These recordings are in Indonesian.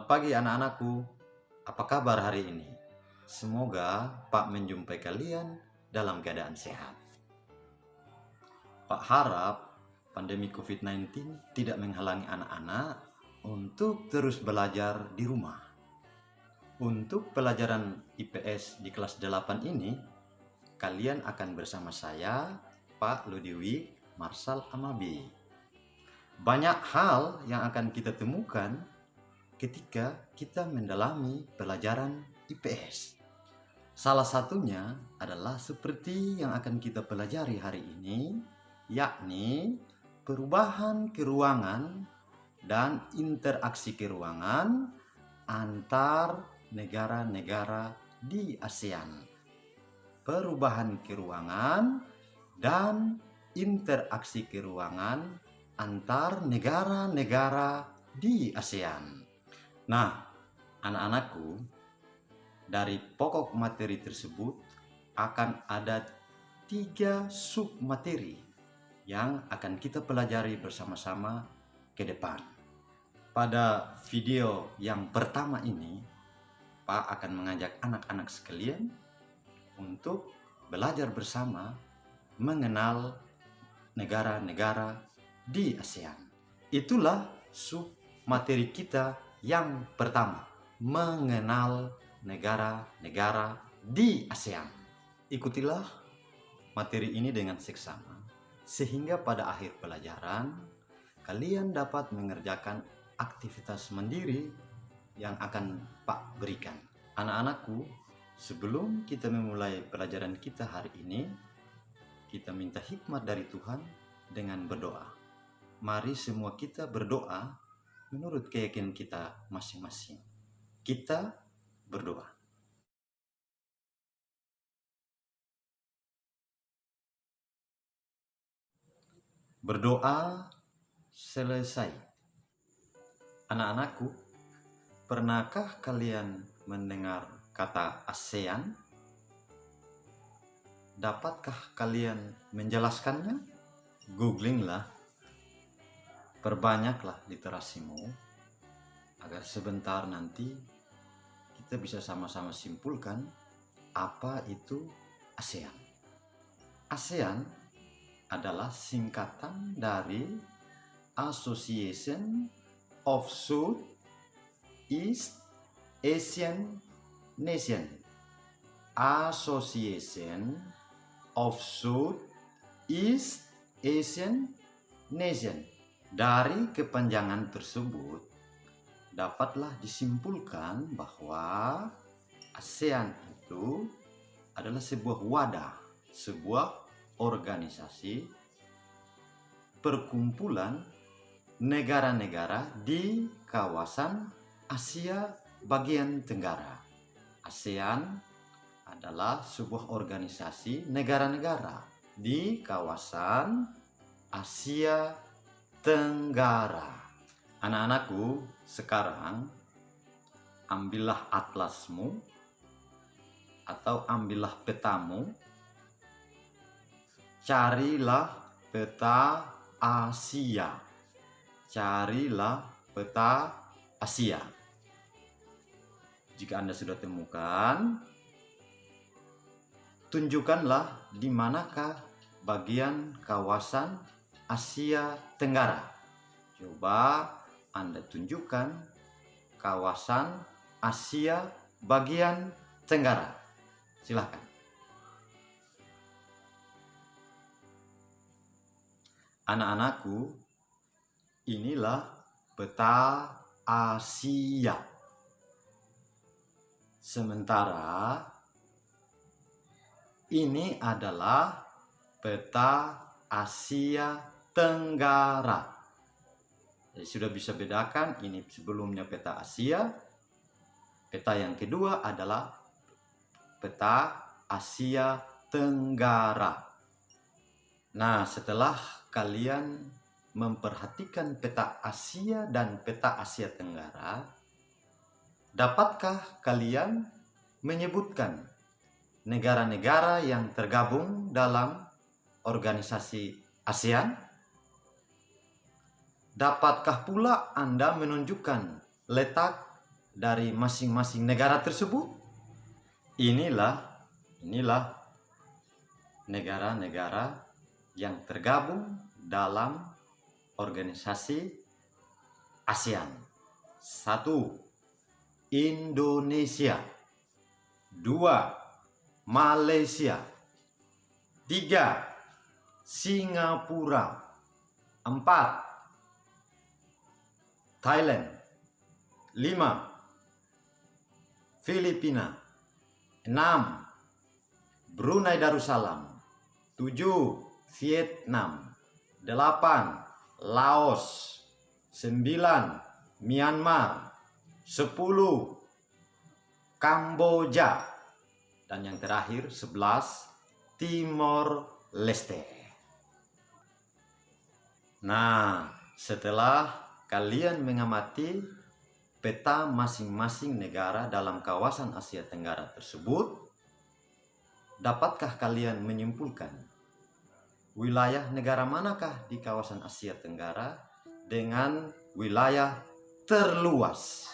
Selamat pagi anak-anakku. Apa kabar hari ini? Semoga Pak menjumpai kalian dalam keadaan sehat. Pak harap pandemi COVID-19 tidak menghalangi anak-anak untuk terus belajar di rumah. Untuk pelajaran IPS di kelas 8 ini, kalian akan bersama saya, Pak Ludiwi Marsal Amabi. Banyak hal yang akan kita temukan ketika kita mendalami pelajaran IPS. Salah satunya adalah seperti yang akan kita pelajari hari ini, yakni perubahan keruangan dan interaksi keruangan antar negara-negara di ASEAN. Perubahan keruangan dan interaksi keruangan antar negara-negara di ASEAN. Nah, anak-anakku, dari pokok materi tersebut akan ada 3 submateri yang akan kita pelajari bersama-sama ke depan. Pada video yang pertama ini, Pak akan mengajak anak-anak sekalian untuk belajar bersama mengenal negara-negara di ASEAN. Itulah submateri kita yang pertama, mengenal negara-negara di ASEAN. Ikutilah materi ini dengan seksama, sehingga pada akhir pelajaran, kalian dapat mengerjakan aktivitas mandiri yang akan Pak berikan. Anak-anakku, sebelum kita memulai pelajaran kita hari ini, kita minta hikmat dari Tuhan dengan berdoa. Mari semua kita berdoa menurut keyakinan kita masing-masing. Kita berdoa. Berdoa selesai. Anak-anakku, pernahkah kalian mendengar kata ASEAN? Dapatkah kalian menjelaskannya? Googlinglah. Perbanyaklah literasimu agar sebentar nanti kita bisa sama-sama simpulkan apa itu ASEAN. ASEAN adalah singkatan dari Association of South East Asian Nation. Association of South East Asian Nation. Dari kepanjangan tersebut, dapatlah disimpulkan bahwa ASEAN itu adalah sebuah wadah, sebuah organisasi perkumpulan negara-negara di kawasan Asia bagian Tenggara. ASEAN adalah sebuah organisasi negara-negara di kawasan Asia Tenggara. Anak-anakku, sekarang ambillah atlasmu atau ambillah petamu. Carilah peta Asia. Carilah peta Asia. Jika Anda sudah temukan, tunjukkanlah di manakah bagian kawasan Asia Tenggara. Coba Anda tunjukkan kawasan Asia bagian Tenggara. Silakan. Anak-anakku, inilah peta Asia. Sementara ini adalah peta Asia Tenggara. Jadi sudah bisa bedakan, ini sebelumnya peta Asia. Peta yang kedua adalah peta Asia Tenggara. Nah, setelah kalian memperhatikan peta Asia dan peta Asia Tenggara, dapatkah kalian menyebutkan negara-negara yang tergabung dalam organisasi ASEAN? Dapatkah pula Anda menunjukkan letak dari masing-masing negara tersebut? Inilah negara-negara yang tergabung dalam organisasi ASEAN. 1. Indonesia. 2. Malaysia. 3. Singapura. 4. Thailand. 5. Filipina. 6. Brunei Darussalam. 7. Vietnam. 8. Laos. 9. Myanmar. 10. Kamboja. Dan yang terakhir 11. Timor Leste. Nah, setelah kalian mengamati peta masing-masing negara dalam kawasan Asia Tenggara tersebut, dapatkah kalian menyimpulkan wilayah negara manakah di kawasan Asia Tenggara dengan wilayah terluas?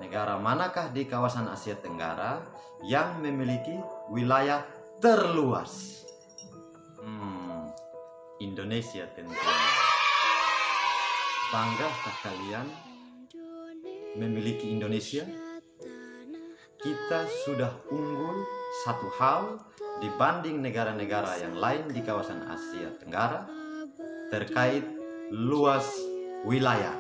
Negara manakah di kawasan Asia Tenggara yang memiliki wilayah terluas? Indonesia tentunya. Banggakah kalian memiliki Indonesia? Kita sudah unggul satu hal dibanding negara-negara yang lain di kawasan Asia Tenggara terkait luas wilayah.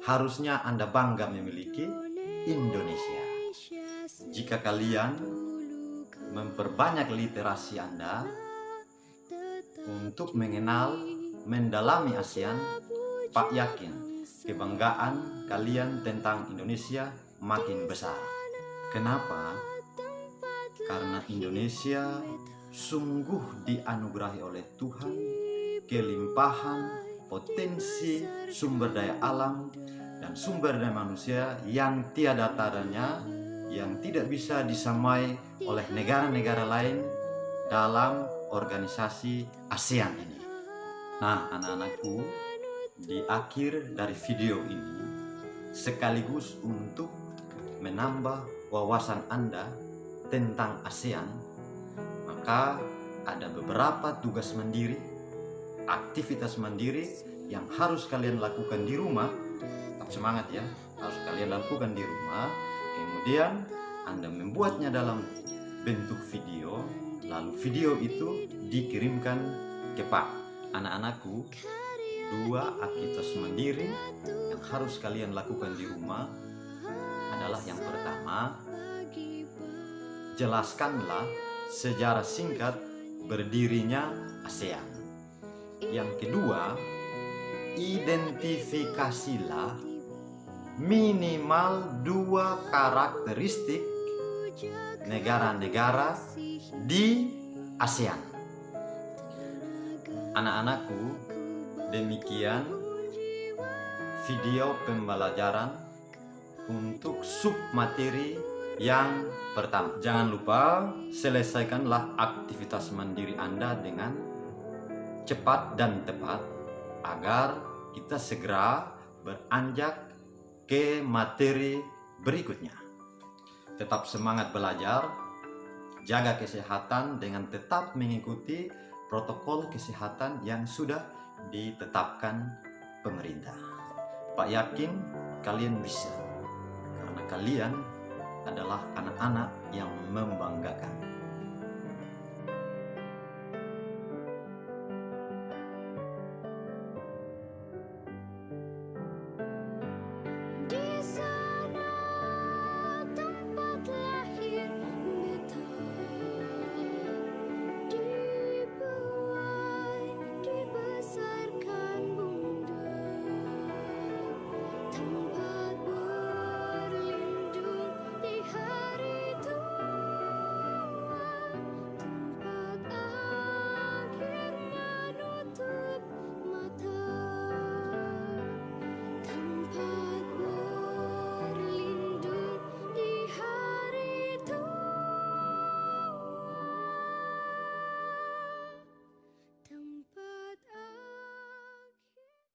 Harusnya Anda bangga memiliki Indonesia. Jika kalian memperbanyak literasi Anda untuk mengenal, mendalami ASEAN, Pak yakin kebanggaan kalian tentang Indonesia makin besar. Kenapa? Karena Indonesia sungguh dianugerahi oleh Tuhan kelimpahan potensi sumber daya alam dan sumber daya manusia yang tiada taranya, yang tidak bisa disamai oleh negara-negara lain dalam organisasi ASEAN ini. Nah, anak-anakku, di akhir dari video ini sekaligus untuk menambah wawasan Anda tentang ASEAN, maka ada beberapa tugas mandiri, aktivitas mandiri yang harus kalian lakukan di rumah. Tetap semangat ya, harus kalian lakukan di rumah. Kemudian Anda membuatnya dalam bentuk video, lalu video itu dikirimkan ke Pak. Anak-anakku, 2 aktivitas mandiri yang harus kalian lakukan di rumah adalah yang pertama, jelaskanlah sejarah singkat berdirinya ASEAN. Yang kedua, identifikasilah minimal 2 karakteristik negara-negara di ASEAN. Anak-anakku, demikian video pembelajaran untuk submateri yang pertama. Jangan lupa selesaikanlah aktivitas mandiri Anda dengan cepat dan tepat agar kita segera beranjak ke materi berikutnya. Tetap semangat belajar, jaga kesehatan dengan tetap mengikuti protokol kesehatan yang sudah ditetapkan pemerintah. Pak yakin kalian bisa, karena kalian adalah anak-anak yang membanggakan.